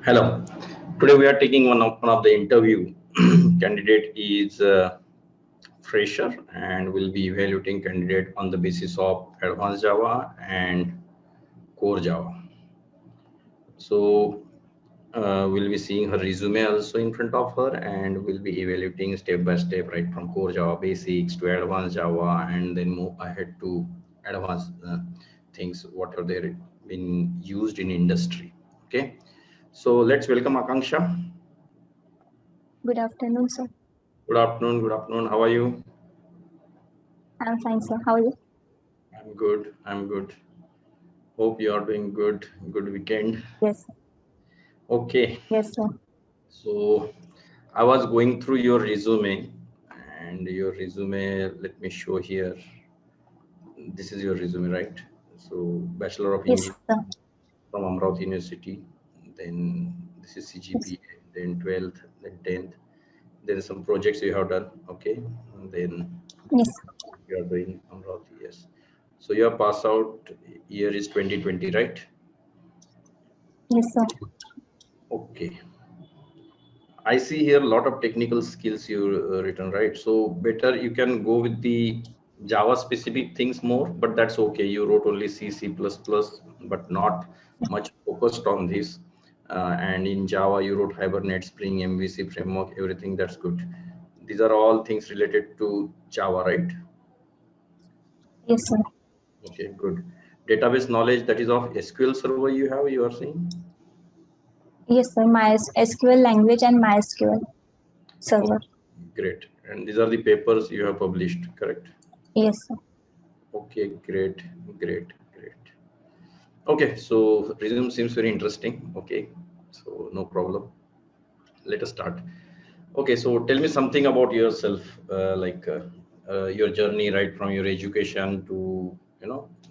Hello. Today we are taking one of the interview. Candidate is fresher and will be evaluating candidate on the basis of advanced Java and core Java. So we'll be seeing her resume also in front of her, and we'll be evaluating step by step, right from core Java basics to advanced Java, and then move ahead to advanced things what are they been used in industry. Okay. So let's welcome Akanksha. Good afternoon, sir. Good afternoon. Good afternoon. How are you? I'm fine, sir. How are you? I'm good. I'm good. Hope you are doing good. Good weekend. Yes. Okay. Yes, sir. So I was going through your resume, and your resume, let me show here. This is your resume, right? So Bachelor of Yes, Engineering sir. from Amravati University. Then this is Yes. CGPA. Then 12th. Then 10th. Then some projects you have done. Okay. And then Yes. you are doing Amravati. Yes. So your pass out year is 2020, right? Yes, sir. Okay. I see here a lot of technical skills you written, right? So better you can go with the Java specific things more, but that's okay. You wrote only C, C++, but not much focused on this. And in Java, you wrote Hibernate, Spring, MVC framework, everything. That's good. These are all things related to Java, right? Yes, sir. Okay, good. Database knowledge, that is of SQL Server you have, you are saying? Yes, sir. My SQL language and MySQL Oh, server. great. And these are the papers you have published, correct? Yes, sir. Okay, great, great, great. Okay, so resume seems very interesting. Okay, so no problem. Let us start. Okay, so tell me something about yourself, your journey, right from your education to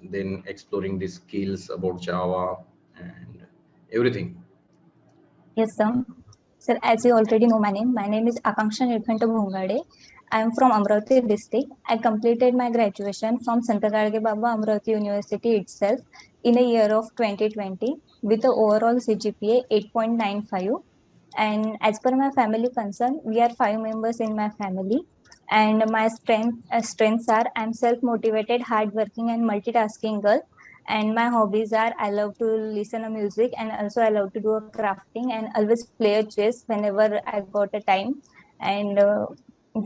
then exploring the skills about Java and everything. Yes, sir. Sir, as you already know my name is Akanksha Nilkhanta Bhongade. I am from Amravati district. I completed my graduation from Sant Gadge Baba Amravati University itself in a year of 2020 with the overall CGPA 8.95. And as per my family concern, we are 5 members in my family. And my strengths are I'm self-motivated, hardworking, and multitasking girl. And my hobbies are I love to listen to music, and also I love to do a crafting and always play a chess whenever I got a time. And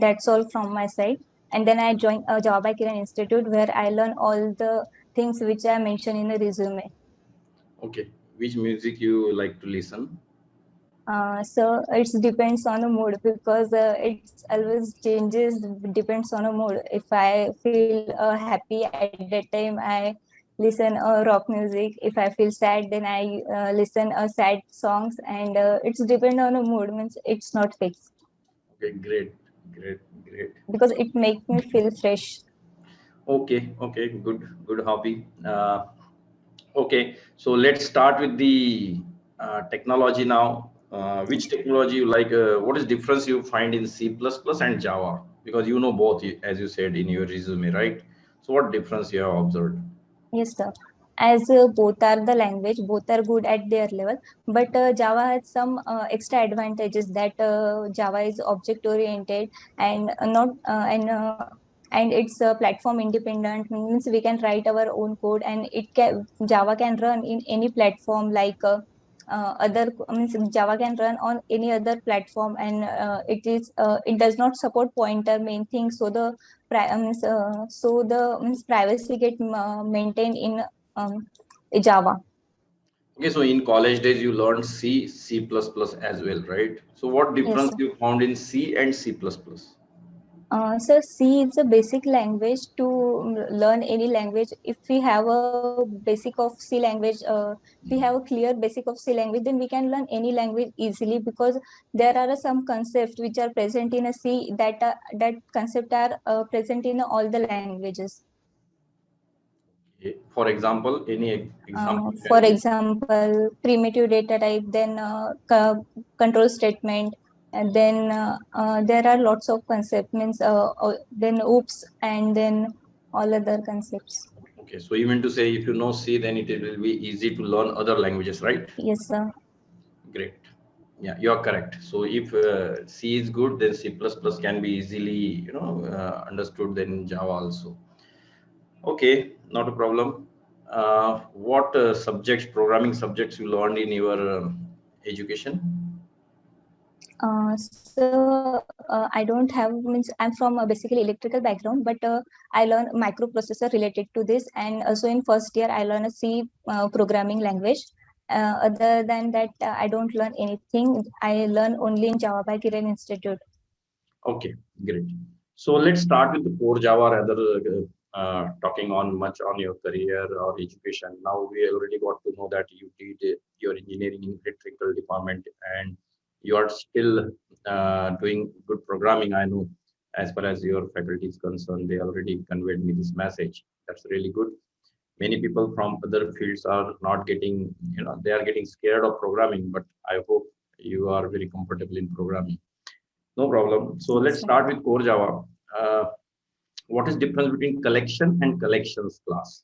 that's all from my side. And then I joined a Java by Kiran Institute where I learn all the things which I mentioned in the resume. Okay, which music you like to listen? So it depends on the mood because it's always changes depends on a mood. If I feel happy at that time, I listen rock music. If I feel sad, then I listen sad songs, and it's depend on a mood. Means it's not fixed Okay, great, great, great. because it makes me feel fresh. Okay, okay, good, good hobby. Okay, so let's start with the technology now. Which technology you like? What is difference you find in C++ and Java? Because you know both, as you said in your resume, right? So what difference you have observed? Yes, sir. As both are the language, both are good at their level, but Java has some extra advantages that Java is object oriented and and it's platform independent, means we can write our own code, and Java can run in any platform like other means Java can run on any other platform, and it does not support pointer main thing, so the privacy get maintained in um, Java. Okay, so in college days you learned C, C++ as well, right? So what Yes, difference sir. you found in C and C++? So C is a basic language to learn any language. If we have a basic of C language, if we have a clear basic of C language, then we can learn any language easily because there are some concepts which are present in a C that concept are present in all the languages. Okay. For example, any example you For can give? example, primitive data type, then control statement, and then there are lots of concepts, means then oops, and then all other concepts. Okay, so you mean to say if you know C, then it will be easy to learn other languages, right? Yes, sir. Great. Yeah, you are correct. So if C is good, then C++ can be easily, understood than Java also. Okay, not a problem. What subjects, programming subjects you learned in your education? I don't have, means I'm from a basically electrical background, but I learn microprocessor related to this, and also in first year I learn a C programming language. Other than that, I don't learn anything. I learn only in Java by Kiran Institute. Okay, great. So let's start with the core Java rather talking on much on your career or education. Now we already got to know that you did your engineering in electrical department and you are still doing good programming. I know as far as your faculty is concerned, they already conveyed me this message. That's really good. Many people from other fields are not getting, they are getting scared of programming, but I hope you are very comfortable in programming. No problem. So let's Yes, start with core Java. What is difference between collection and collections class?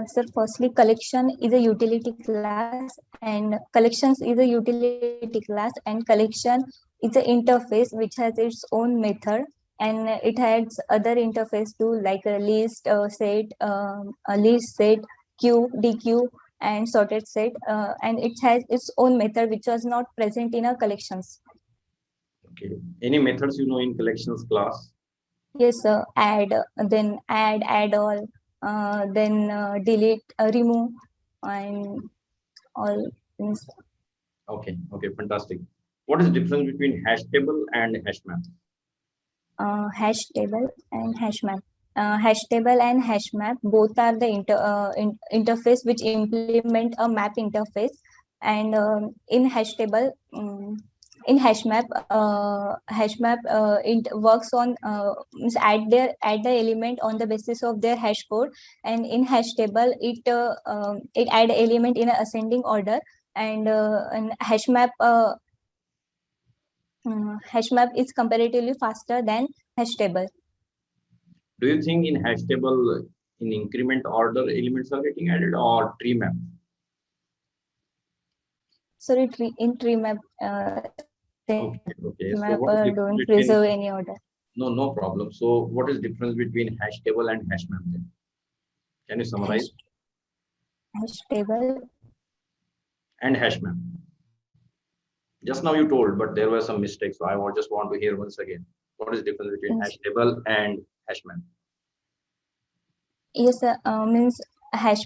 Sir, firstly, collection is a utility class, and collections is a utility class, and collection is an interface which has its own method, and it has other interface too, like a list, a list set, queue, dequeue, and sorted set, and it has its own method which was not present in a collections. Okay. Any methods you know in collections class? Yes, then add all, then delete, remove, and all things. Okay. Okay. Fantastic. What is the difference between hash table and hash map? Hash table and hash map. Hash table and hash map both are the interface which implement a map interface, and in hash table, in hash map it works on means add the element on the basis of their hash code, and in hash table it add element in a ascending order, and hash map is comparatively faster than hash table. Do you think in hash table in increment order elements are getting added or tree map? Sorry, in tree map, Okay. Okay. So map what is the difference don't between? preserve any order. No, no problem. So what is difference between hash table and hash map then? Can you summarize? Hash table. And hash map. Just now you told, but there were some mistakes. So I just want to hear once again. What is the difference between hash table and hash map? Yes, means hash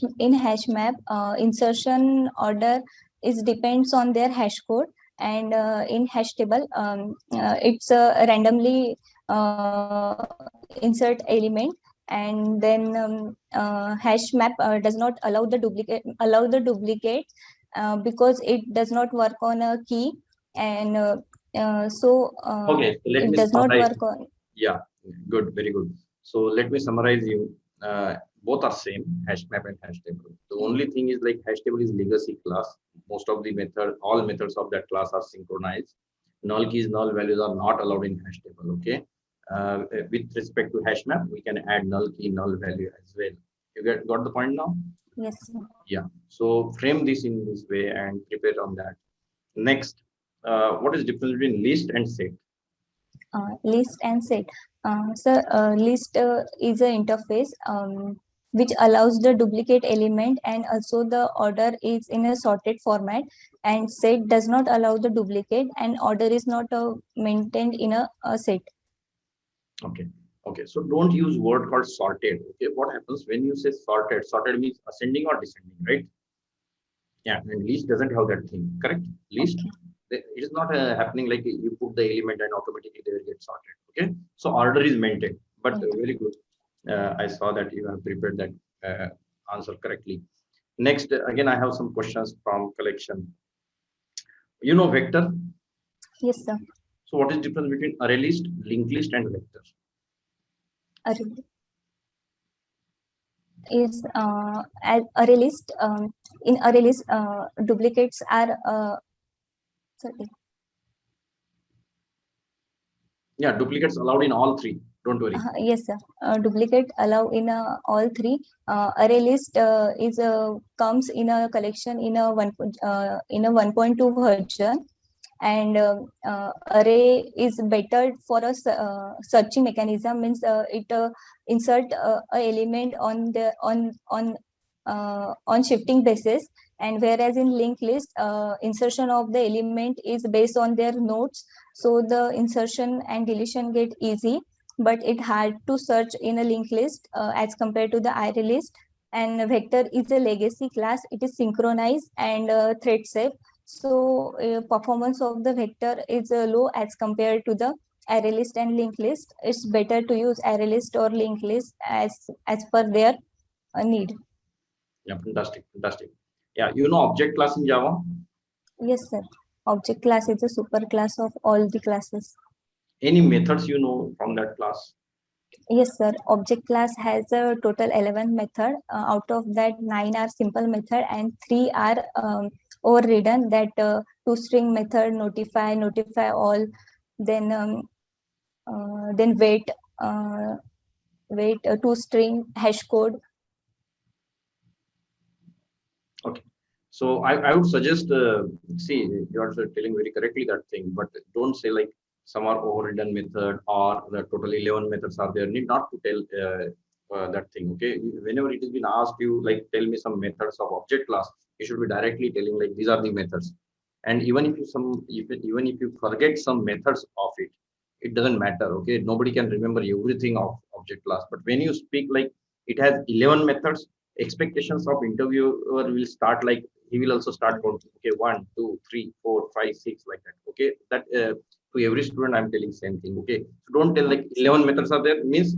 map insertion order is depends on their hash code, and in hash table it's randomly insert element, and then hash map does not allow the duplicate because it does not work on a key, and Okay, so let it me does not summarize. work on. Yeah, good, very good. So let me summarize you. Both are same, hash map and hash table. The only thing is like hash table is legacy class. Most of the all methods of that class are synchronized. Null keys, null values are not allowed in hash table. Okay. With respect to hash map, we can add null key, null value as well. You got the point now? Yes. Yeah. So frame this in this way and prepare on that. Next, what is difference between list and set? List and set. List is an interface which allows the duplicate element, and also the order is in a sorted format, and set does not allow the duplicate, and order is not maintained in a set. Okay. Okay. So don't use word called sorted. Okay. What happens when you say sorted? Sorted means ascending or descending, right? Yeah. And list doesn't have that thing. Correct? List. It is not happening like you put the element and automatically they will get sorted. Okay. So order is maintained. But very good. I saw that you have prepared that answer correctly. Next, again, I have some questions from collection. You know vector? Yes, sir. So what is the difference between array list, linked list, and vector? Yes, as array list, in array list, duplicates are sorry. Yeah, duplicates allowed in all three. Don't worry. Yes, sir. Duplicate allow in all three. Array list is comes in a collection in a 1.2 version, and array is better for a searching mechanism. Means it insert a element on the on shifting basis, and whereas in linked list insertion of the element is based on their nodes, so the insertion and deletion get easy, but it hard to search in a linked list as compared to the array list. And vector is a legacy class. It is synchronized and thread safe, so performance of the vector is low as compared to the array list and linked list. It's better to use array list or linked list as per their need. Yeah, fantastic, fantastic. Yeah, you know object class in Java? Yes, sir. Object class is a super class of all the classes. Any methods you know from that class? Yes, sir. Object class has a total 11 method. Out of that, 9 are simple method and 3 are overridden. That toString method, notify all, then wait, toString, hash code. Okay. So I would suggest, see, you are telling very correctly that thing, but don't say like some are overridden method or the total 11 methods are there. Need not to tell that thing. Okay. Whenever it has been asked you, like, tell me some methods of object class, you should be directly telling like these are the methods. And even if even if you forget some methods of it, it doesn't matter. Okay. Nobody can remember everything of object class. But when you speak like it has 11 methods, expectations of interviewer will start like he will also start counting. Okay, 1, 2, 3, 4, 5, 6, like that. Okay, that to every student I'm telling same thing. Okay, so don't tell like 11 methods are there, means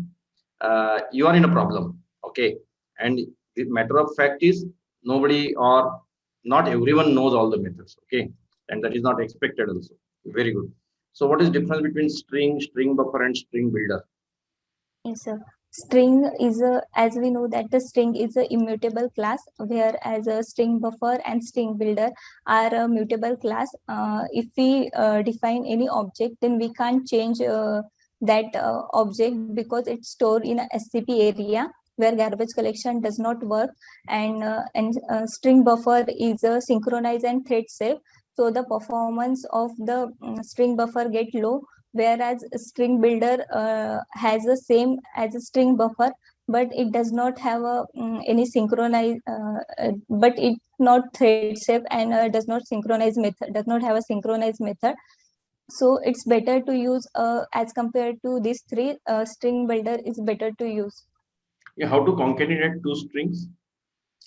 you are in a problem. Okay, and the matter of fact is nobody or not everyone knows all the methods. Okay, and that is not expected also. Very good. So what is difference between string buffer and string builder? Yes, sir. String is a, as we know that the string is a immutable class, whereas a string buffer and string builder are a mutable class. If we define any object, then we can't change that object because it's stored in a SCP area where garbage collection does not work. And string buffer is synchronized and thread safe, so the performance of the string buffer get low, whereas string builder has the same as a string buffer, but it does not have a any synchronize but it not thread safe and does not synchronize method, does not have a synchronized method. So it's better to use as compared to these three, string builder is better to use. Yeah, how to concatenate two strings?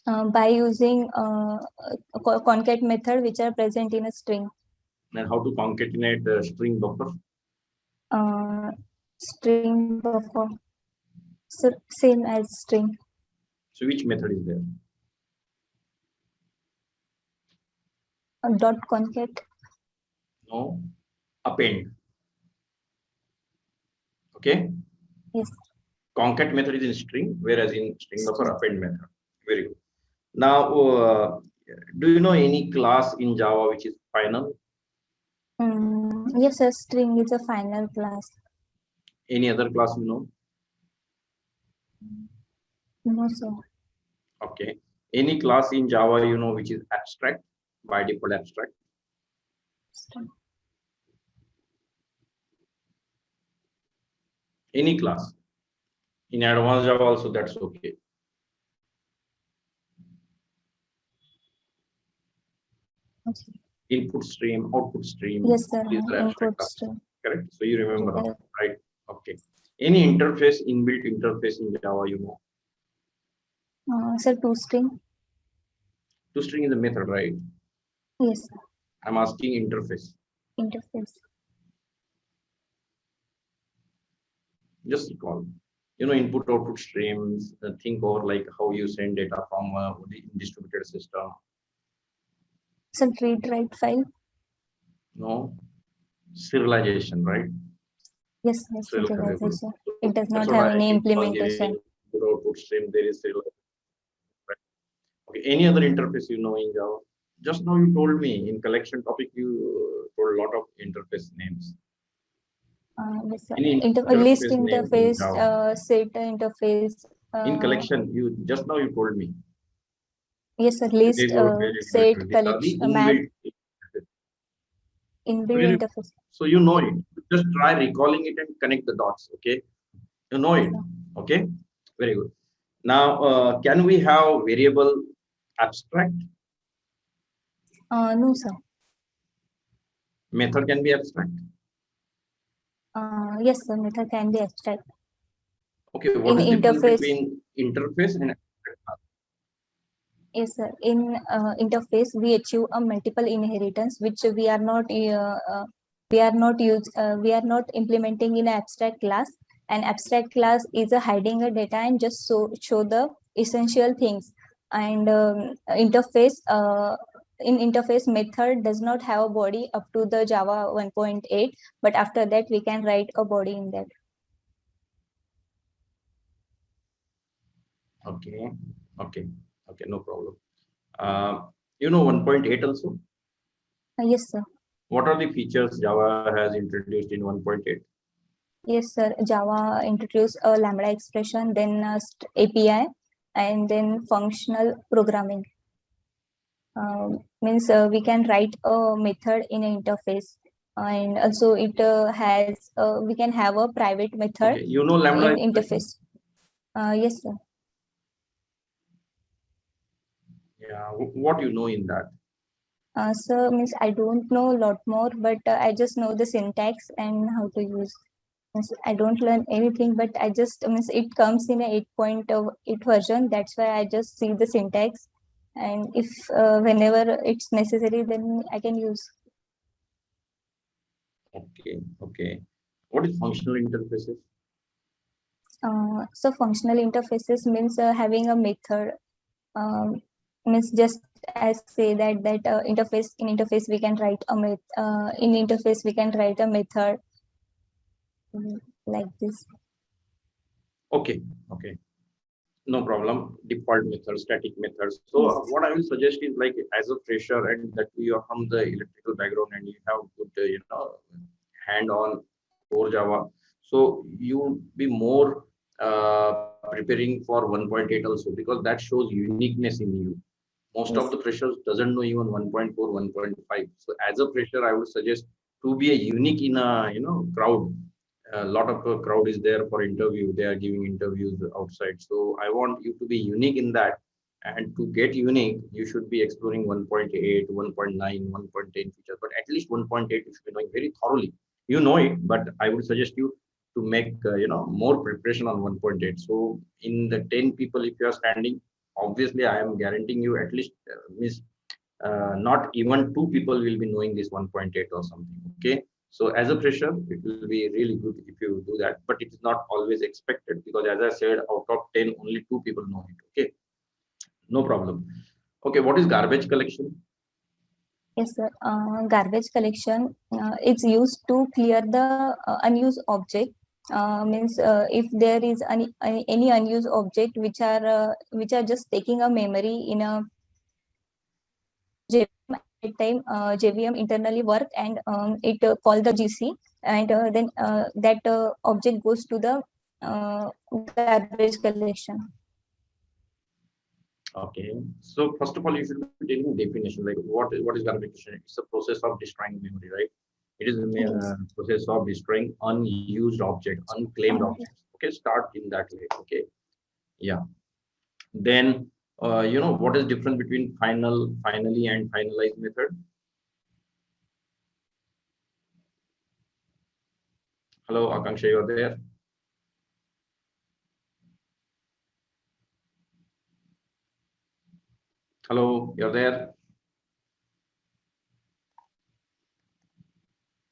By using concat method which are present in a string. And how to concatenate string buffer? String buffer, so same as string. So which method is there? Dot concat. No, append. Okay, Yes. concat method is in string, whereas in string buffer append method. Very good. Now, do you know any class in Java which is final? Yes, a string is a final class. Any other class you know? No, sir. Okay. Any class in Java you know which is abstract, by default abstract? Any class. In advanced Java also that's okay. Okay. Input stream, output stream. Yes, sir. These are abstract Input classes. string. Correct. So you remember, Yes. right? Okay. Any interface, inbuilt interface in Java you know? Sir, toString. ToString is a method, right? Yes, sir. I'm asking interface. Interface. Just recall. You know, input output streams. Think over like how you send data from the distributed system. Sir, read write file. No, serialization, right? Yes, yes, Serializable. serialization. So It does that's not what have I any mean. For implementation. giving input output stream, there is serialization. Right? Okay. Any other interface you know in Java? Just now you told me in collection topic you told a lot of interface names. Yes, sir. Any List interface name in interface, Java? set interface. In collection, you just now you told me. Yes, sir. List, Very good, very set, good. These are the collection, map, inbuilt. inbuilt Very, interface. so you know it. Just try recalling it and connect the dots. Okay, you know Yes, it. sir. Okay, very good. Now, can we have variable abstract? No, sir. Method can be abstract. Yes, sir. Method can be abstract. Okay, what In is difference interface, between interface and abstract class? yes, sir. In interface, we achieve a multiple inheritance, which we are not implementing in abstract class. An abstract class is a hiding a data and just show the essential things. And interface in interface method does not have a body up to the Java 1.8, but after that we can write a body in that. Okay, okay, okay, no problem. You know 1.8 also? Yes, sir. What are the features Java has introduced in 1.8? Yes, sir. Java introduced a Lambda expression, then API, and then functional programming. Means we can write a method in an interface, and also it has we can have a private method Okay, you know Lambda in expression? interface. Yes, sir. Yeah, what you know in that? So means I don't know a lot more, but I just know the syntax and how to use. Means I don't learn anything, but I just means it comes in a 8.8 version. That's why I just see the syntax, and if whenever it's necessary, then I can use. Okay, okay. What is functional interfaces? So functional interfaces means having a method. Means just as say that interface in interface we can write a in interface we can write a method like this. Okay, okay. No problem. Default methods, static methods. So Yes. what I will suggest is like as a fresher and that you are from the electrical background and you have good, hand on core Java. So you be more preparing for 1.8 also because that shows uniqueness in you. Most of Yes. the freshers doesn't know even 1.4, 1.5. So as a fresher, I would suggest to be a unique in a crowd. A lot of crowd is there for interview. They are giving interviews outside. So I want you to be unique in that. And to get unique, you should be exploring 1.8, 1.9, 1.10 features, but at least 1.8 you should be knowing very thoroughly. You know it, but I would suggest you to make more preparation on 1.8. So in the 10 people, if you are standing, obviously I am guaranteeing you at least not even two people will be knowing this 1.8 or something. Okay, so as a fresher it will be really good if you do that, but it is not always expected because as I said, out of 10 only two people know it. Okay, no problem. Okay, what is garbage collection? Yes, sir. Garbage collection is used to clear the unused object. Means if there is any unused object which are just taking a memory in a JVM at that time, JVM internally work and it call the GC, and then that object goes to the garbage collection. Okay, so first of all you should be taking definition like what is garbage collection. It's a process of destroying memory, right? It is a Yes. process of destroying unused object, unclaimed Yes. objects. Okay, start in that way. Okay, yeah. Then what is difference between finally and finalize method? Hello, Akanksha, you are there? Hello, you're there?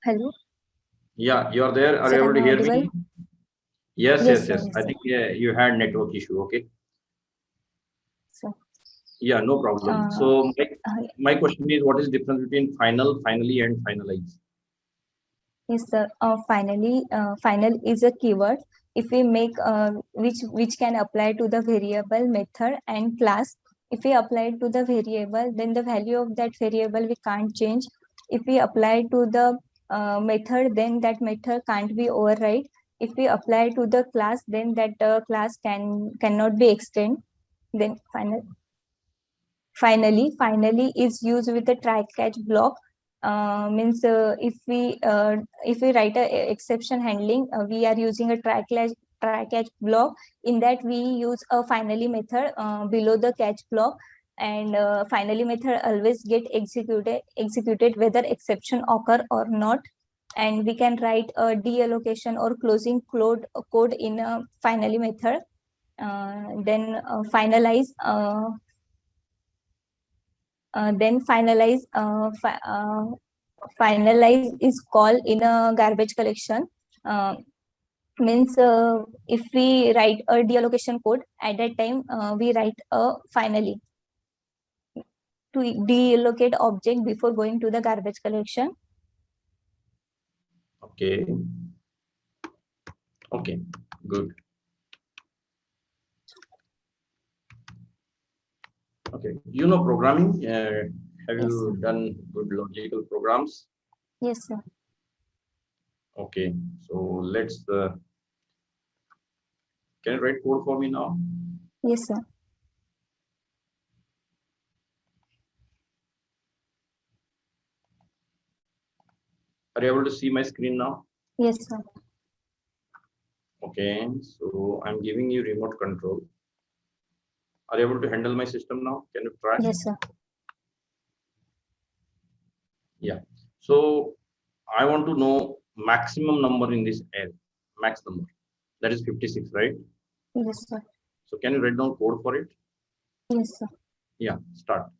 Hello. Yeah, you're there. Are Sir, you able am to I hear audible? me? Yes, Yes, yes, sir. yes. Yes, I sir. think you had network issue. Okay. So, Yeah, no problem. uh, So uh, my question is, what is difference between finally, and finalize? yes, sir. Final is a keyword. If we make which can apply to the variable, method, and class. If we apply to the variable, then the value of that variable we can't change. If we apply to the method, then that method can't be override. If we apply to the class, then that class cannot be extended. Then finally is used with the try catch block. Means if we write a exception handling, we are using a try catch block. In that we use a finally method below the catch block, and finally method always get executed whether exception occur or not. And we can write a deallocation or closing code in a finally method. Then finalize finalize is called in a garbage collection. Means if we write a deallocation code, at that time we write a finally to deallocate object before going to the garbage collection. Okay. Okay, good. Okay, you know programming. Have Yes, you sir. done good logical programs? Yes, sir. Okay, so let's. Can you write code for me now? Yes, sir. Are you able to see my screen now? Yes, sir. Okay, so I'm giving you remote control. Are you able to handle my system now? Can you try? Yes, sir. Yeah. So I want to know maximum number in this array. Max number. That is 56, right? Yes, sir. So can you write down code for it? Yes, sir. Yeah, start.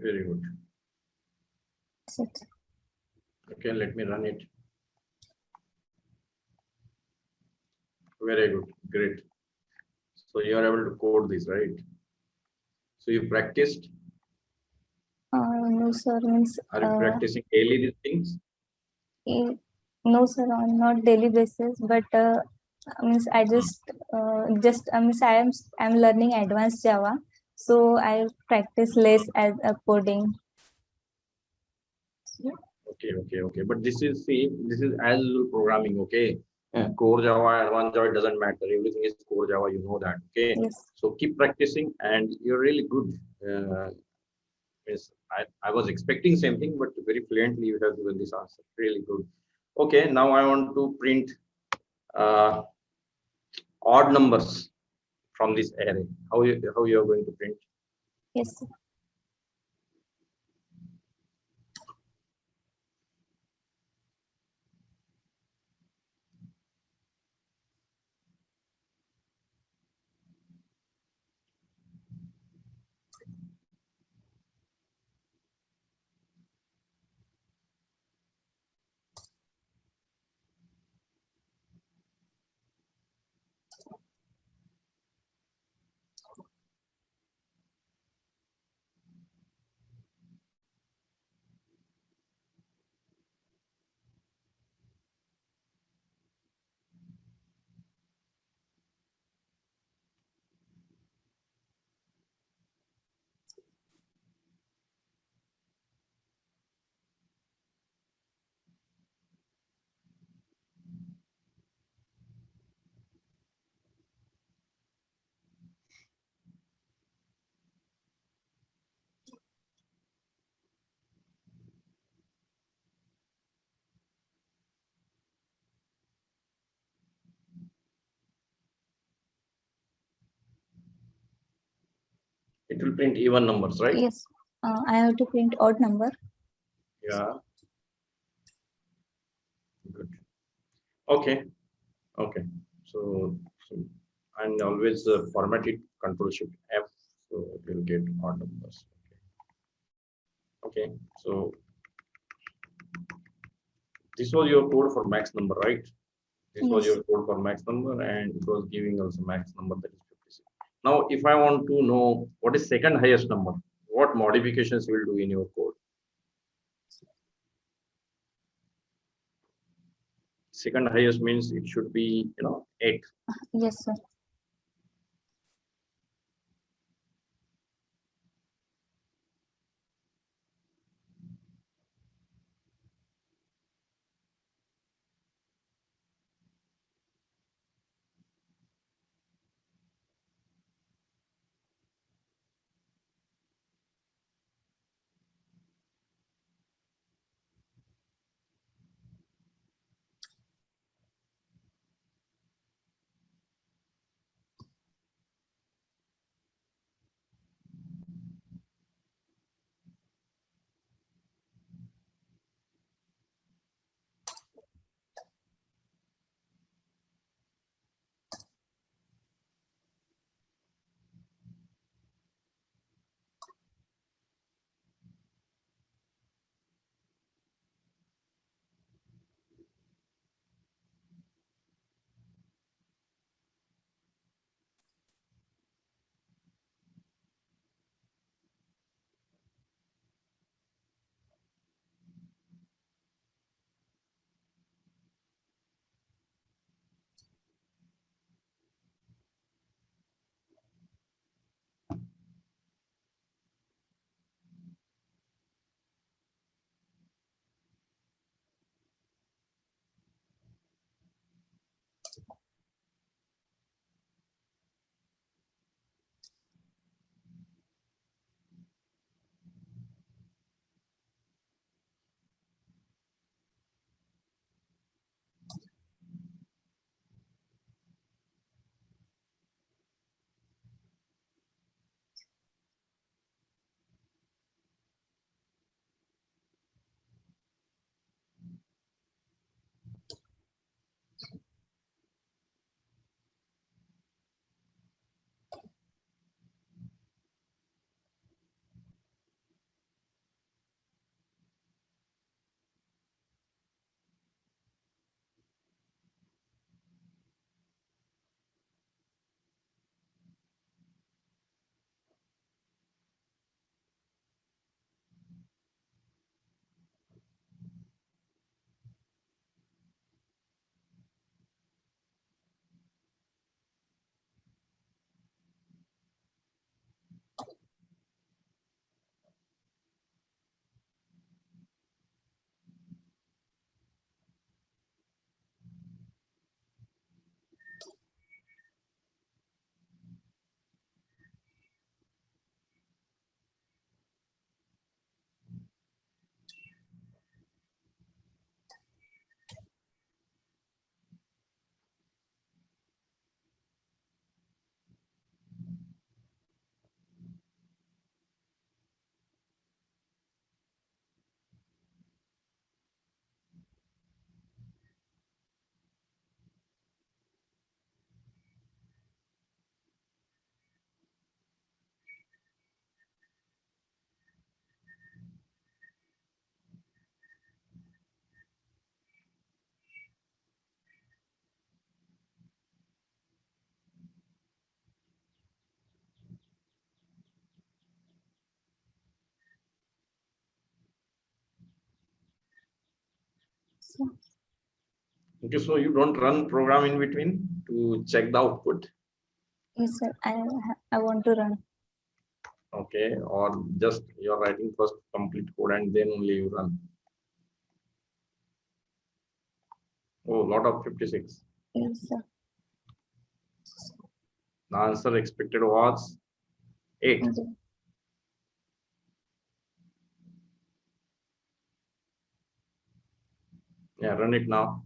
Very good. That's it. Okay, let me run it. Very good, great. So you are able to code this, right? So you practiced. No, sir. Means Are you practicing daily these things? no, sir, on not daily basis, but means I just means I'm learning advanced Java, so I practice less as a coding. Okay. But this is, see, this is as usual programming, okay? Core Java, advanced Java, it doesn't matter. Everything is core Java, you know that, okay? Yes. So keep practicing, and you're really good. Yes, I was expecting same thing, but very fluently you have given this answer. Really good. Okay, now I want to print uh, odd numbers from this array. How you are going to print? Yes, sir. It will print even numbers, right? Yes. I have to print odd number. Yeah. Good. Okay. Okay. So and always format it Control Shift F, so it will get odd numbers. Okay. So this was your code for max number, right? This was Yes. your code for max number, and it was giving also max number, that is 56. Now, if I want to know what is second highest number, what modifications you will do in your code? Second highest means it should be, 8. Yes, sir. Okay, so you don't run program in between to check the output. Yes, sir. I want to run. Okay, or just you're writing first complete code and then only you run. Oh, lot of 56. Yes, sir. The answer expected was 8. Okay. Yeah, run it now.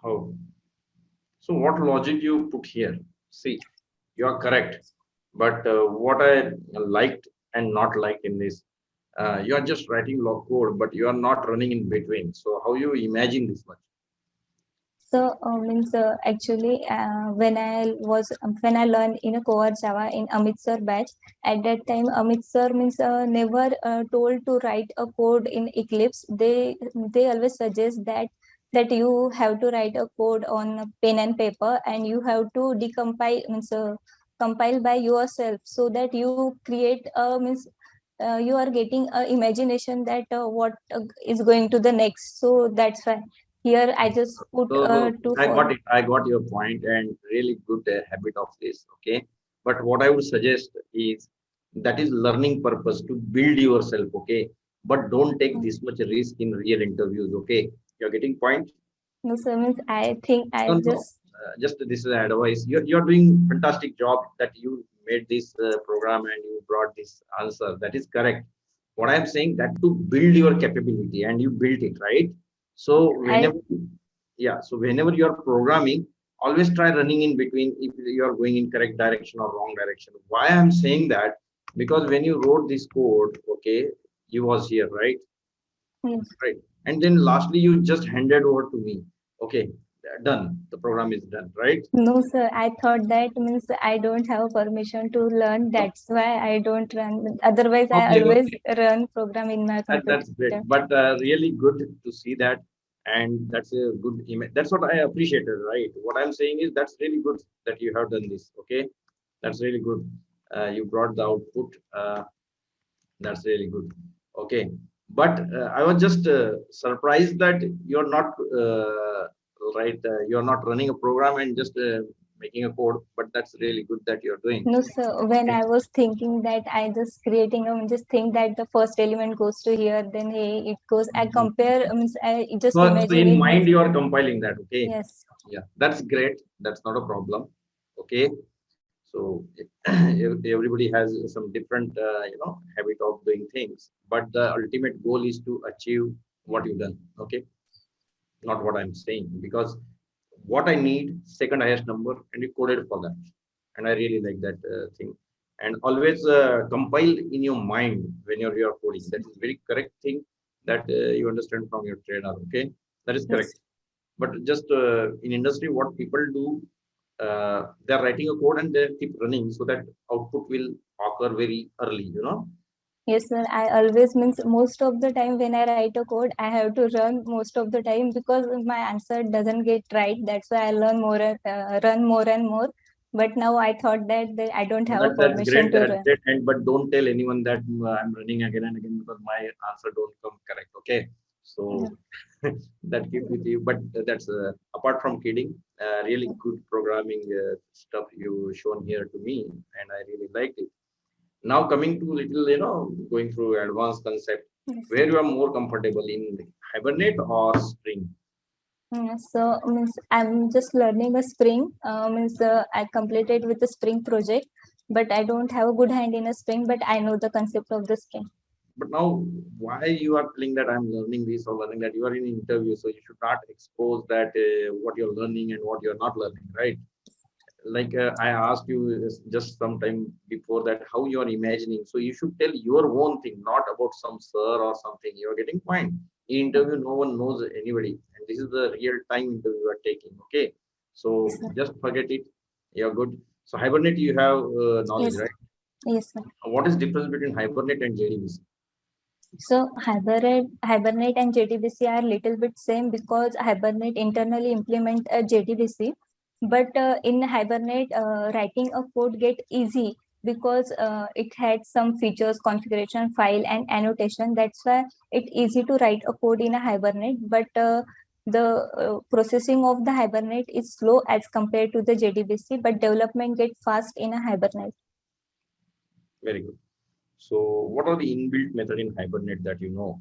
Oh, so what logic you put here? See, you are correct. But what I liked and not liked in this, you are just writing log code, but you are not running in between. So how you imagine this much? So means actually when I learned in a core Java in Amit sir batch, at that time Amit sir means never told to write a code in Eclipse. They always suggest that you have to write a code on a pen and paper, and you have to decompile means compile by yourself, so that you create means you are getting a imagination that what is going to the next. So that's why here I just put So two I got for. it. I got your point and really good habit of this. Okay. But what I would suggest is that is learning purpose to build yourself. Okay. But don't take this much risk in real interviews. Okay. You're getting point? No, so means I think I No, no. just. Just this is advice. You're doing fantastic job that you made this program and you brought this answer. That is correct. What I'm saying that to build your capability and you built it, right? So I whenever, yeah, so whenever you are programming, always try running in between if you are going in correct direction or wrong direction. Why I'm saying that? Because when you wrote this code, okay, you was here, right? Yes. Right. And then lastly, you just handed over to me. Okay, done. The program is done, right? No, sir. I thought that means I don't have permission to learn. That's why I don't run. Otherwise, I Okay, always okay. run program in my computer That's great. system. But really good to see that. And that's a good image. That's what I appreciated, right? What I'm saying is that's really good that you have done this. Okay. That's really good. You brought the output. That's really good. Okay. But I was just surprised that you're not right. You're not running a program and just making a code. But that's really good that you're doing. No, sir. When Okay. I was thinking that I just creating just think that the first element goes to here, then hey, it goes. I compare. Means I just So imagine in in my. mind, you are compiling that. Okay. Yes. Yeah, that's great. That's not a problem. Okay. So everybody has some different, habit of doing things, but the ultimate goal is to achieve what you've done. Okay, not what I'm saying, because what I need second highest number, and you coded for that, and I really like that thing. And always compile in your mind when you're coding. That is very correct thing that you understand from your trainer. Okay, that is Yes. correct. But just in industry, what people do, they're writing a code and they keep running so that output will occur very early, Yes, sir. I always means most of the time when I write a code, I have to run most of the time because my answer doesn't get right. That's why I run more and more. But now I thought that I don't have a that's permission great. to That's run. great. And but don't tell anyone that I'm running again and again because my answer don't come correct. Okay, Yeah. so that keep with you. But that's apart from kidding, really good programming stuff you shown here to me, and I really liked it. Now coming to little, going through advanced concept, Yes, sir. where you are more comfortable in Hibernate or Spring. So means I'm just learning a Spring. Means I completed with the Spring project, but I don't have a good hand in a Spring. But I know the concept of the Spring. But now, why you are telling that I'm learning this or learning that? You are in interview, so you should not expose that what you're learning and what you're not learning, right? Like I asked you just some time before that how you are imagining. So you should tell your own thing, not about some sir or something. You are getting point. In interview, no one knows anybody, and this is the real time interview you are taking. Okay, Yes, so sir. just forget it. You're good. So Hibernate, you have knowledge, Yes, right? yes, sir. What is difference between Hibernate and JDBC? So Hibernate and JDBC are little bit same because Hibernate internally implement a JDBC, but in Hibernate writing a code get easy because it had some features, configuration, file, and annotation. That's why it easy to write a code in a Hibernate. But the processing of the Hibernate is slow as compared to the JDBC, but development get fast in a Hibernate. Very good. So what are the inbuilt method in Hibernate that you know?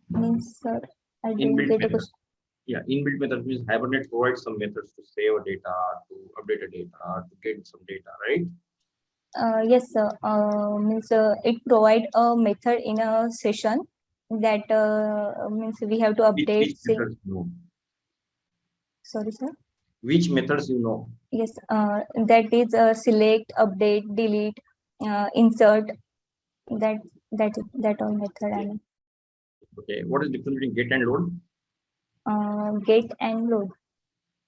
Means I didn't Inbuilt get a method. question. Yeah, inbuilt method means Hibernate provides some methods to save data, to update a data, to get some data, right? Yes, sir. Means it provide a method in a session that means we have to update. Which methods you know? Sorry, sir. Which methods you know? Yes, that is select, update, delete, insert. That that all method. I mean, Okay, what is the difference between get and load? get and load.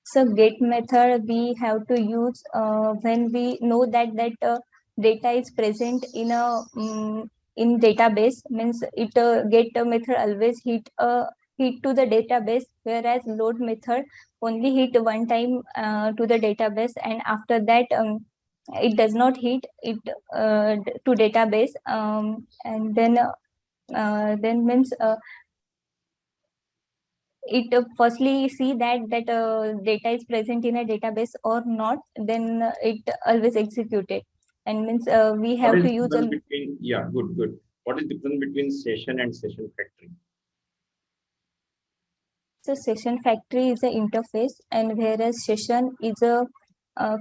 So get method we have to use when we know that data is present in a in database. Means it get method always hit to the database, whereas load method only hit one time to the database, and after that it does not hit it to database, and then means it firstly see that data is present in a database or not, then it always executed, and means we What have is to the use difference a between, yeah, good, good. What is the difference between session and session factory? so session factory is an interface, and whereas session is a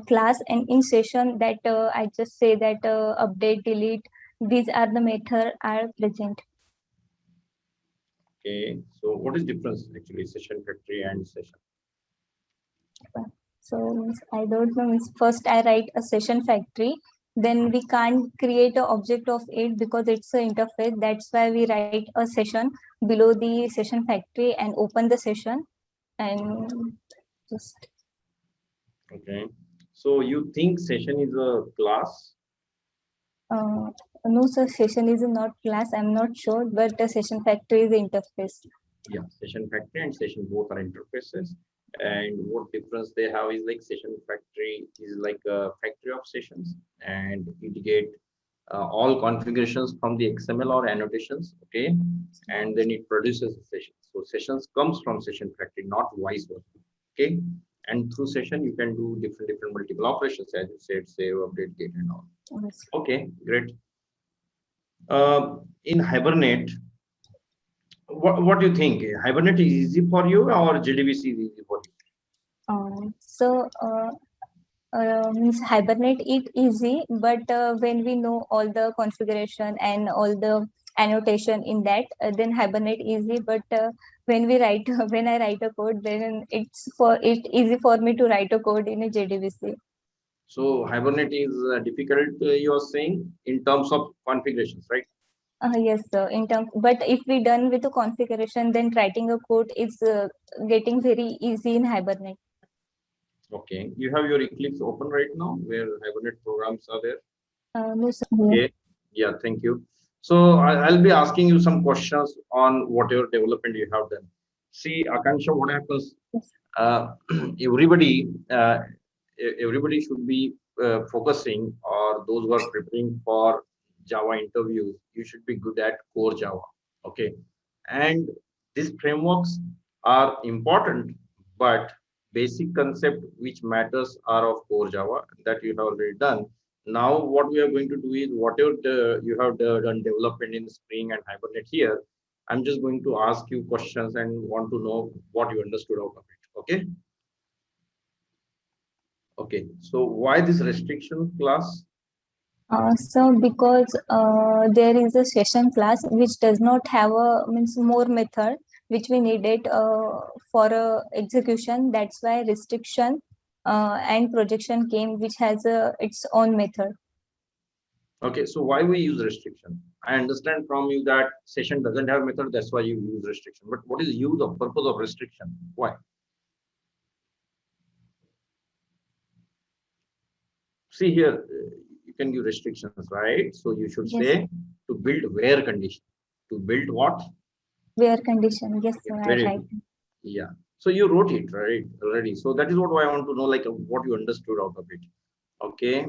class, and in session that I just say that update, delete, these are the method are present. Okay, so what is difference actually session factory and session? So means I don't know. Means first I write a session factory, then we can't create an object of it because it's an interface. That's why we write a session below the session factory and open the session and just. Okay, so you think session is a class? Uh, no, sir, session is not class. I'm not sure, but the session factory is interface. Yeah, session factory and session both are interfaces. And what difference they have is like session factory is like a factory of sessions, and it get all configurations from the XML or annotations. Okay, and then it produces a session. So sessions comes from session factory, not vice versa. Okay, and through session you can do different multiple operations, as you said, save, update, get, and all. Yes. Okay, great. In Hibernate, what do you think? Hibernate is easy for you or JDBC is easy for you? So means Hibernate it easy, but when we know all the configuration and all the annotation in that, then Hibernate easy. But when we write, when I write a code, then it easy for me to write a code in a JDBC. So Hibernate is difficult, you are saying, in terms of configurations, right? Yes, sir. In terms, but if we done with the configuration, then writing a code is getting very easy in Hibernate. Okay, you have your Eclipse open right now, where Hibernate programs are there. No, sir. Okay, yeah, thank you. So I'll be asking you some questions on whatever development you have done. See, Akanksha, what happens? Uh, everybody, everybody should be focusing, or those who are preparing for Java interviews, you should be good at core Java. Okay, and these frameworks are important, but basic concept which matters are of core Java that you have already done. Now, what we are going to do is whatever you have done development in Spring and Hibernate here, I'm just going to ask you questions and want to know what you understood out of it. Okay. Okay. So why this restriction class? So because there is a session class which does not have a means more method which we needed for execution. That's why restriction and projection came, which has its own method. Okay. So why we use restriction? I understand from you that session doesn't have method. That's why you use restriction. But what is the use of purpose of restriction? Why? See here, you can give restrictions, right? So you should Yes. say to build where condition. To build what? Where condition. Yes, sir, I Very right. good. Yeah. So you wrote it right already. So that is what I want to know, like what you understood out of it. Okay.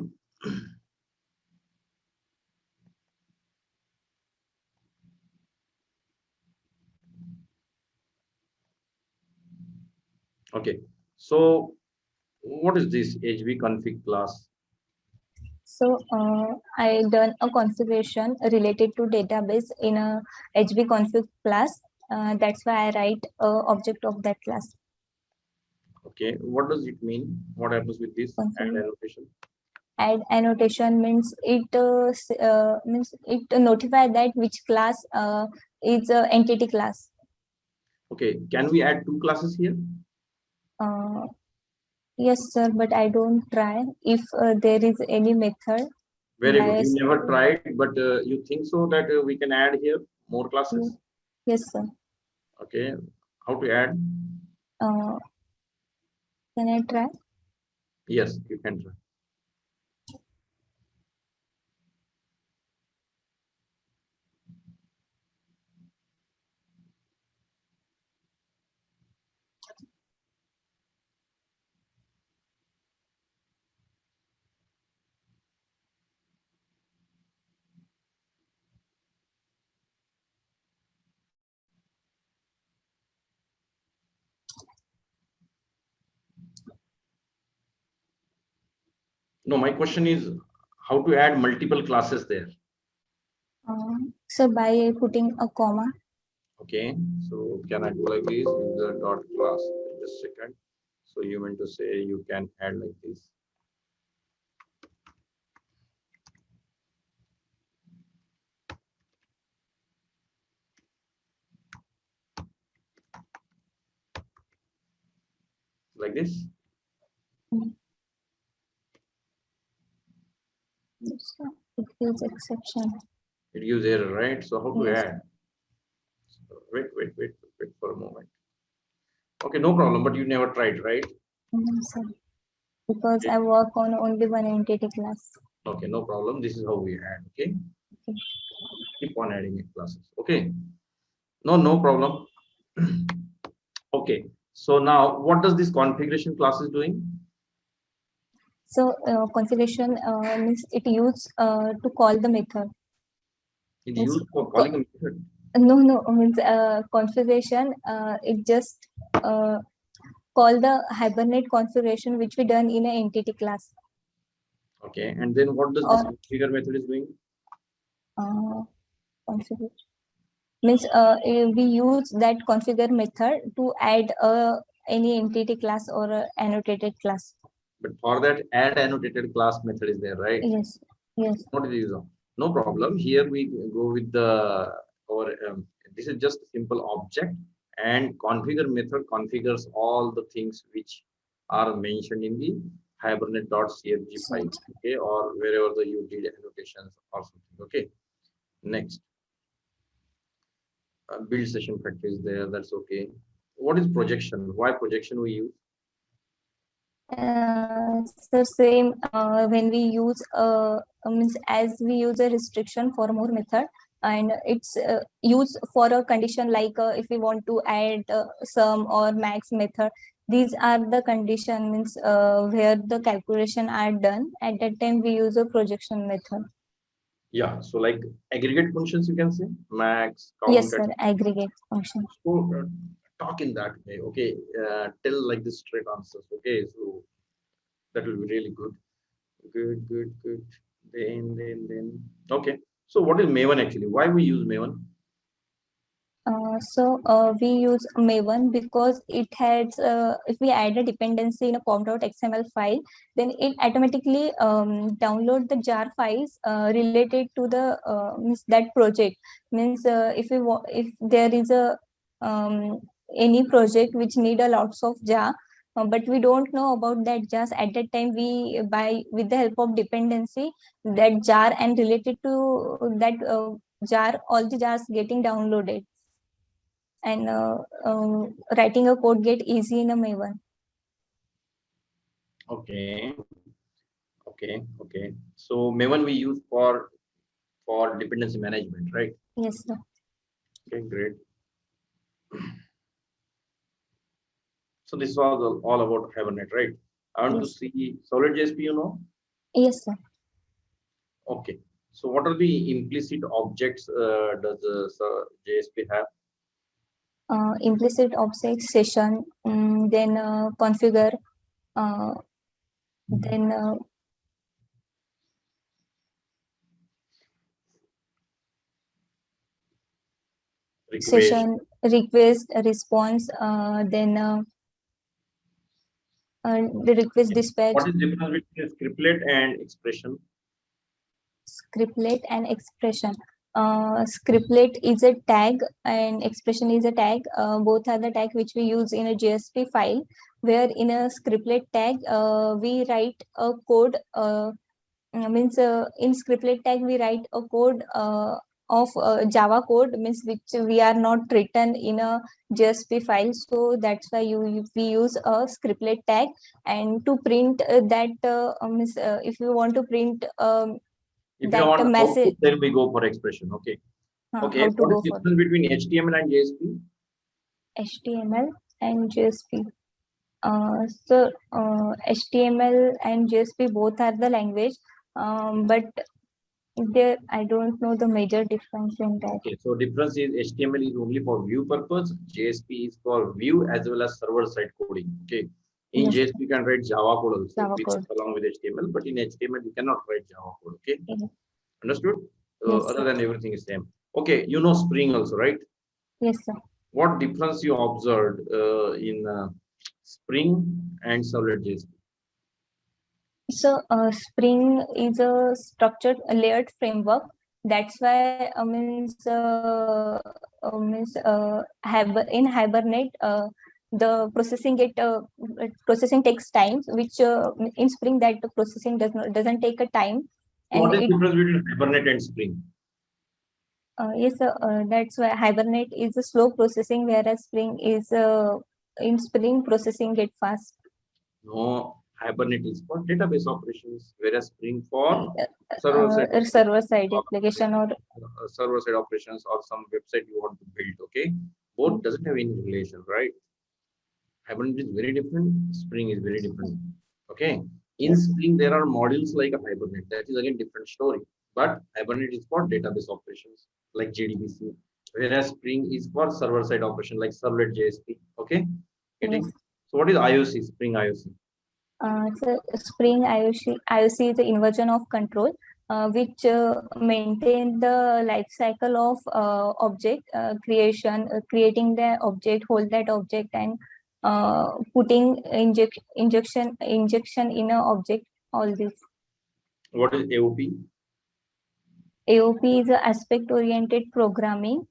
Okay. So what is this HB config class? So I done a configuration related to database in a HB config class. That's why I write a object of that class. Okay. What does it mean? What happens with this add annotation? Add annotation means it notify that which class is a entity class. Okay. Can we add two classes here? Yes, sir, but I don't try if there is any method. Very good. You Bias. never tried, but you think so that we can add here more classes? Yes, sir. Okay. How to add? Can I try? Yes, you can try. No, my question is how to add multiple classes there. So by putting a comma. Okay, so can I do like this? User dot class. Just a second. So you meant to say you can add like this. Like this. It gives exception. It gives error, right? So how to Yes. add? So wait for a moment. Okay, no problem. But you never tried, right? Sir. Because I work on only one entity class. Okay, no problem. This is how we add. Okay. Keep on adding it classes. Okay. No problem. Okay. So now what does this configuration class is doing? So configuration means it used to call the method. It used for calling a method. No, means configuration. It just call the Hibernate configuration which we done in an entity class. Okay, and then what does this configure method is doing? Configure means we use that configure method to add any entity class or annotated class. But for that, add annotated class method is there, right? Yes. Yes. What is the use of? No problem. Here we go with the our. This is just a simple object, and configure method configures all the things which are mentioned in the hibernate.cfg file, okay, or wherever the you did annotations or something. Okay. Next, build session factor is there. That's okay. What is projection? Why projection we use? So same when we use means as we use a restriction for more method, and it's used for a condition like if we want to add sum or max method. These are the condition means where the calculation are done. At that time we use a projection method. Yeah, so like aggregate functions, you can say max, count. Yes, sir, aggregate function. So talk in that way, okay? Tell like the straight answers, okay? So that will be really good. Good. Then. Okay. So what is Maven actually? Why we use Maven? So we use Maven because it has, if we add a dependency in a pom.xml file, then it automatically download the jar files related to the means that project. Means if there is a any project which need a lots of jar, but we don't know about that jars at that time, we by with the help of dependency that jar and related to that jar, all the jars getting downloaded. And writing a code get easy in a Maven. Okay. So Maven we use for for dependency management, right? Yes, sir. Okay, great. So this was all about Hibernate, right? I want to Yes. see Solid JSP, you know? Yes, sir. Okay. So what are the implicit objects does JSP have? Implicit object session, then configure, uh, then Request. session request response, then the request dispatch, What is the difference between scriptlet and expression? scriptlet and expression. Scriptlet is a tag and expression is a tag. Both are the tag which we use in a JSP file, where in a scriptlet tag we write a code. Means in scriptlet tag we write a code of Java code, means which we are not written in a JSP file. So that's why we use a scriptlet tag. And to print that means if you want to print If you that want message, output, then we go for expression. Okay. Okay. how to What is go the for difference between HTML and JSP? HTML and JSP. HTML and JSP both are the language, but there I don't know the major difference in that. Okay. So difference is HTML is only for view purpose. JSP is for view as well as server side coding. Okay. In Yes, JSP you can write Java code also, Java which code. along with HTML, but in HTML you cannot write Java code. Okay. Yes, Understood? yes, Other sir. than everything is same. Okay. You know Spring also, right? Yes, sir. What difference you observed in Spring and Solid JSP? So, Spring is a structured, layered framework. That's why in Hibernate, the processing takes time, which in Spring that the processing doesn't take a time, What and is the it difference between Hibernate and Spring? yes, that's why Hibernate is a slow processing, whereas Spring is in Spring processing it fast. No, Hibernate is for database operations, whereas Spring for server side Server side or application or server side operations or some website you want to build. Okay, both doesn't have any relation, right? Hibernate is very different. Spring is very different. Okay, in yes, Spring there are modules like a Hibernate. That is again different story. But Hibernate is for database operations like JDBC, whereas Spring is for server side operation like Servlet JSP. Okay, yes. getting. So what is IOC? Spring IOC. So Spring IOC is the inversion of control, which maintain the life cycle of object creation, creating the object, hold that object, and putting injection in a object. All this. What is AOP? AOP is a aspect oriented programming.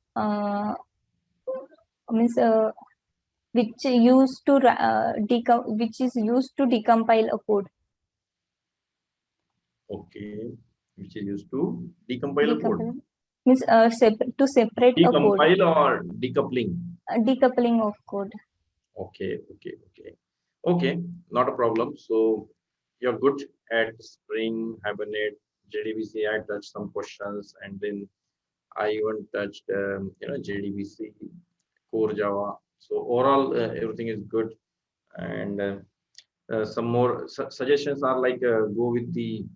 Means which is used to decompile a code. Okay, which is used to decompile a code. Decoupling means to separate a code. Decompile or decoupling? Decoupling of code. Okay, okay, okay. Okay, not a problem. So you're good at Spring, Hibernate, JDBC. I touched some questions, and then I even touched, JDBC, core Java. So overall, everything is good. And some more suggestions are like go with the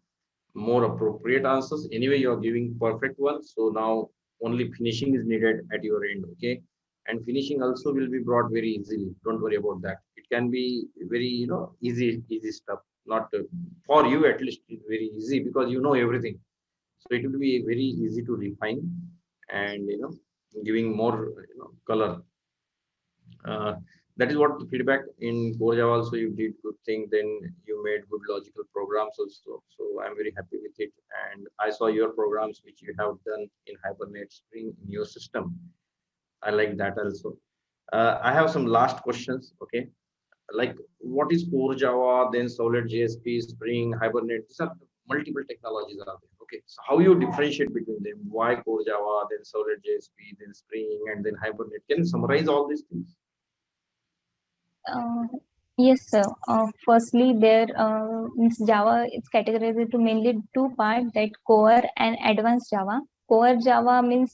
more appropriate answers. Anyway, you're giving perfect ones. So now only finishing is needed at your end. Okay. And finishing also will be brought very easily. Don't worry about that. It can be very, easy stuff. Not for you at least, it's very easy because you know everything. So it will be very easy to refine and, giving more, color. That is what the feedback in core Java also you did good thing. Then you made good logical programs also. So I'm very happy with it. And I saw your programs which you have done in Hibernate Spring in your system. I like that also. I have some last questions. Okay, like what is core Java, then Solid JSP, Spring, Hibernate? These are multiple technologies are there. Okay, so how you differentiate between them? Why core Java, then Solid JSP, then Spring, and then Hibernate? Can you summarize all these things? Uh, Yes, sir. Firstly, there means Java is categorized into mainly two parts, that core and advanced Java. Core Java means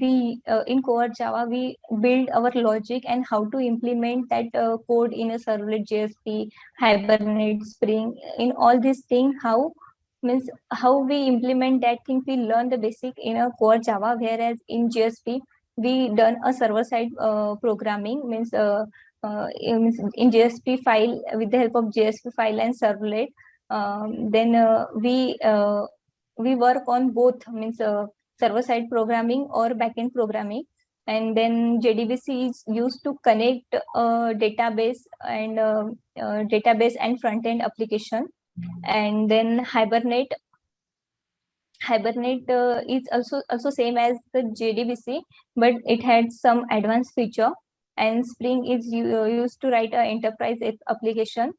we in core Java we build our logic and how to implement that code in a servlet JSP, Hibernate, Spring, in all these things. How means how we implement that thing. We learn the basic in a core Java, whereas in JSP we done a server side programming means. In JSP file with the help of JSP file and servlet. Then we work on both means server side programming or backend programming. And then JDBC is used to connect database and front end application. And then Hibernate is also same as the JDBC, but it had some advanced feature. And Spring is used to write an enterprise application.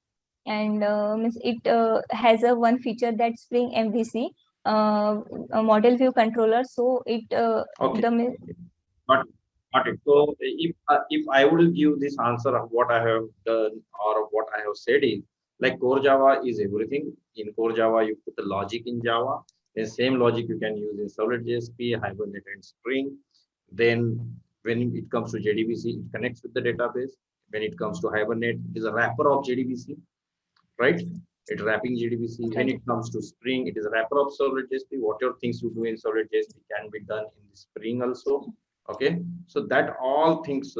And means it has a one feature, that Spring MVC, a model view controller. So it Okay. the Got it. So if I will give this answer of what I have done or what I have said is, like core Java is everything. In core Java, you put the logic in Java. The same logic you can use in Servlet JSP, Hibernate, and Spring. Then when it comes to JDBC, it connects with the database. When it comes to Hibernate, it is a wrapper of JDBC, right? It's wrapping JDBC. When it comes to Spring, it is a wrapper of Servlet JSP. Whatever things you do in Servlet JSP can be done in the Spring also. Okay, so that all things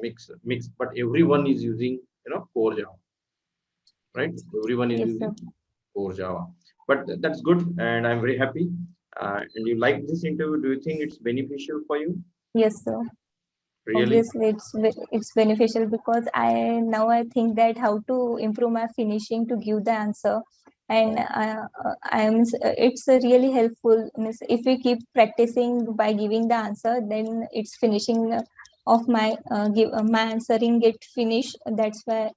mix, but everyone is using core Java, right? Everyone is yes, using sir. core Java, but that's good, and I'm very happy. And you like this interview? Do you think it's beneficial for you? Yes, sir. Really? Obviously, it's beneficial because I think that how to improve my finishing to give the answer. And it's really helpful. Means if we keep practicing by giving the answer, then it's finishing of my my answering get finished. That's why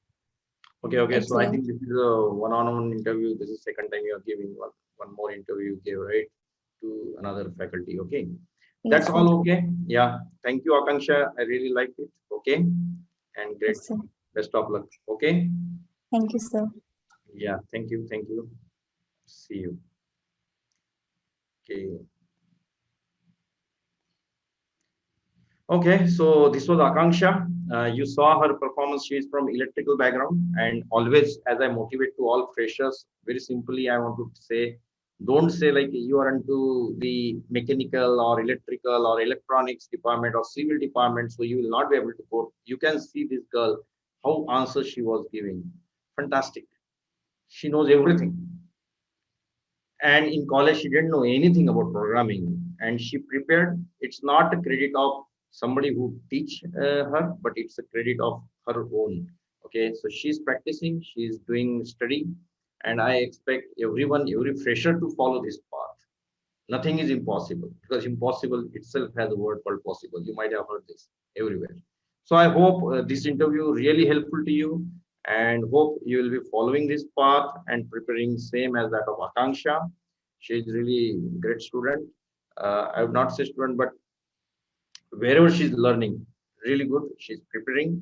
Okay. it's So I think this is a one-on-one interview. This is second time you are giving one more interview you gave, right, to another faculty. Okay, that's yes, sir. all. Okay. Yeah. Thank you, Akanksha. I really liked it. Okay, and great. Yes, sir. Best of luck. Okay. Thank you, sir. Yeah. Thank you. Thank you. See you. Okay. Okay, so this was Akanksha. You saw her performance. She is from electrical background, and always, as I motivate to all freshers, very simply, I want to say, don't say like you are into the mechanical or electrical or electronics department or civil department, so you will not be able to code. You can see this girl, how answers she was giving. Fantastic. She knows everything. And in college she didn't know anything about programming, and she prepared. It's not a credit of somebody who teach her, but it's a credit of her own. Okay, so she's practicing, she's doing study, and I expect every fresher to follow this path. Nothing is impossible, because impossible itself has a word called possible. You might have heard this everywhere. So I hope this interview really helpful to you, and hope you will be following this path and preparing same as that of Akanksha. She is really great student. I would not say student, but wherever she's learning, really good, she's preparing.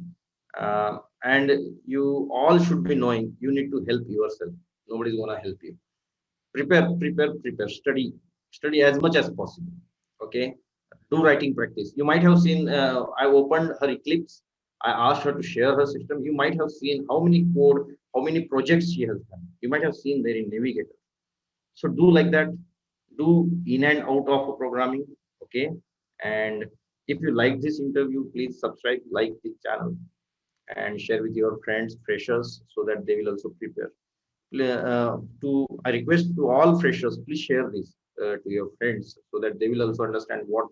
And you all should be knowing, you need to help yourself. Nobody's going to help you. Prepare, study as much as possible. Okay, do writing practice. You might have seen, I opened her Eclipse. I asked her to share her system. You might have seen how many code, how many projects she has done. You might have seen there in Navigator. So do like that, do in and out of programming. Okay, and if you like this interview, please subscribe, like the channel, and share with your friends freshers, so that they will also prepare. To I request to all freshers, please share this to your friends, so that they will also understand what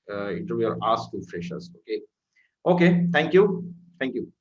interviewer asked to freshers. Okay. Okay, thank you. Thank you.